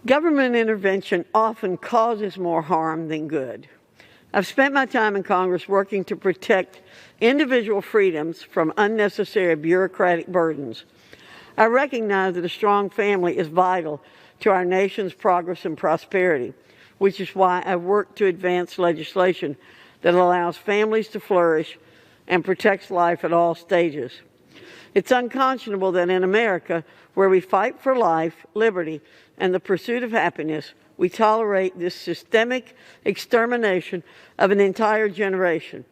Government intervention often causes more harm than good. I've spent my time in Congress working to protect individual freedoms from unnecessary bureaucratic burdens. I recognize that a strong family is vital to our nation's progress and prosperity, which is why I've worked to advance legislation that allows families to flourish and protects life at all stages. It's unconscionable that in America, where we fight for life, liberty, and the pursuit of happiness, we tolerate this systemic extermination of an entire generation.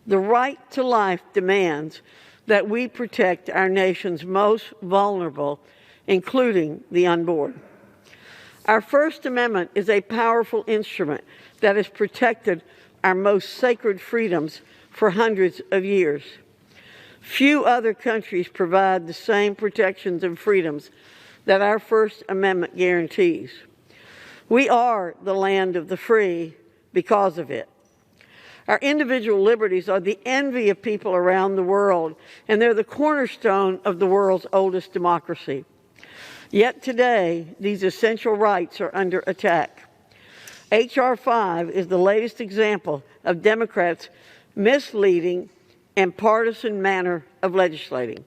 The right to life demands that we protect our nation's most vulnerable, including the unborn. Our First Amendment is a powerful instrument that has protected our most sacred freedoms for hundreds of years. Few other countries provide the same protections and freedoms that our First Amendment guarantees. We are the land of the free because of it. Our individual liberties are the envy of people around the world, and they're the cornerstone of the world's oldest democracy. Yet today, these essential rights are under attack. H.R. 5 is the latest example of Democrats' misleading and partisan manner of legislating.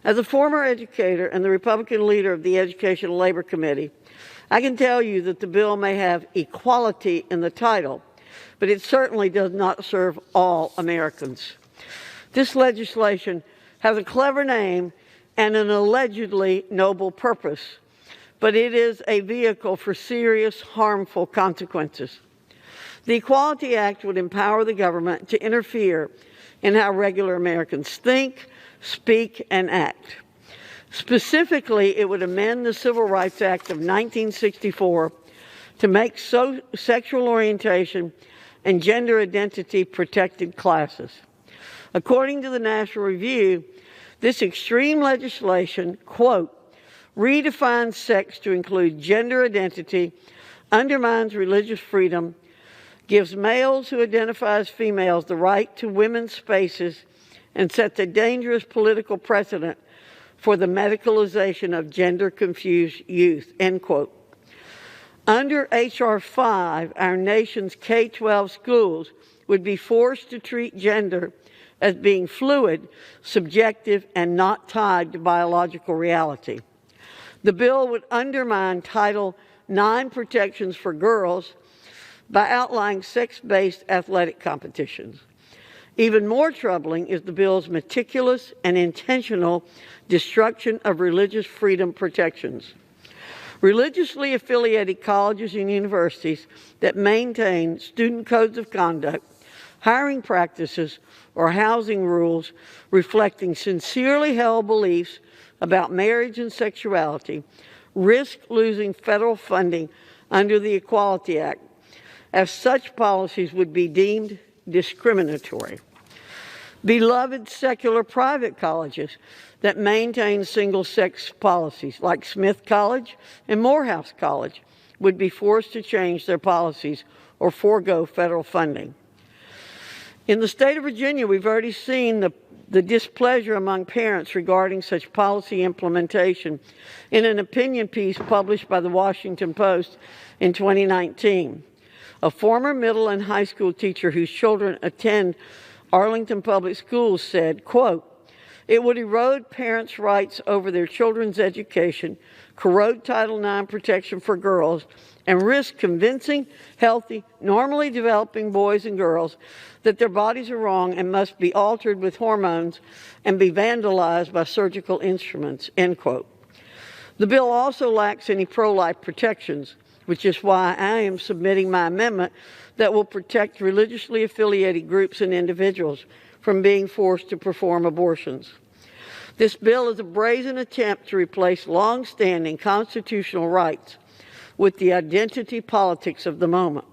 As a former educator and the Republican leader of the Education and Labor Committee, I can tell you that the bill may have equality in the title, but it certainly does not serve all Americans. This legislation has a clever name and an allegedly noble purpose, but it is a vehicle for serious, harmful consequences. The Equality Act would empower the government to interfere in how regular Americans think, speak, and act. Specifically, it would amend the Civil Rights Act of 1964 to make sexual orientation and gender identity protected classes. According to the National Review, this extreme legislation, quote, redefines sex to include gender identity, undermines religious freedom, gives males who identify as females the right to women's spaces, and sets a dangerous political precedent for the medicalization of gender-confused youth, end quote. Under H.R. 5, our nation's K-12 schools would be forced to treat gender as being fluid, subjective, and not tied to biological reality. The bill would undermine Title IX protections for girls by outlining sex-based athletic competitions. Even more troubling is the bill's meticulous and intentional destruction of religious freedom protections. Religiously affiliated colleges and universities that maintain student codes of conduct, hiring practices, or housing rules reflecting sincerely held beliefs about marriage and sexuality risk losing federal funding under the Equality Act, as such policies would be deemed discriminatory. Beloved secular private colleges that maintain single-sex policies, like Smith College and Morehouse College, would be forced to change their policies or forego federal funding. In the state of Virginia, we've already seen the displeasure among parents regarding such policy implementation in an opinion piece published by the Washington Post in 2019. A former middle and high school teacher whose children attend Arlington Public Schools said, quote, it would erode parents' rights over their children's education, corrode Title IX protection for girls, and risk convincing, healthy, normally developing boys and girls that their bodies are wrong and must be altered with hormones and be vandalized by surgical instruments, end quote. The bill also lacks any pro-life protections, which is why I am submitting my amendment that will protect religiously affiliated groups and individuals from being forced to perform abortions. This bill is a brazen attempt to replace long-standing constitutional rights with the identity politics of the moment.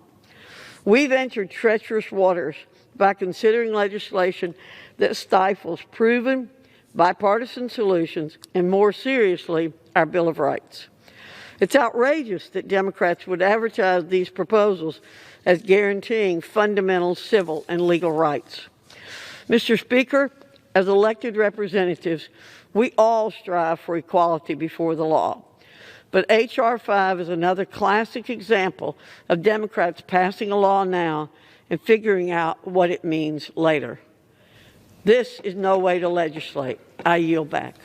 We've entered treacherous waters by considering legislation that stifles proven bipartisan solutions and, more seriously, our Bill of Rights. It's outrageous that Democrats would advertise these proposals as guaranteeing fundamental civil and legal rights. Mr. Speaker, as elected representatives, we all strive for equality before the law. But H.R. 5 is another classic example of Democrats passing a law now and figuring out what it means later. This is no way to legislate. I yield back.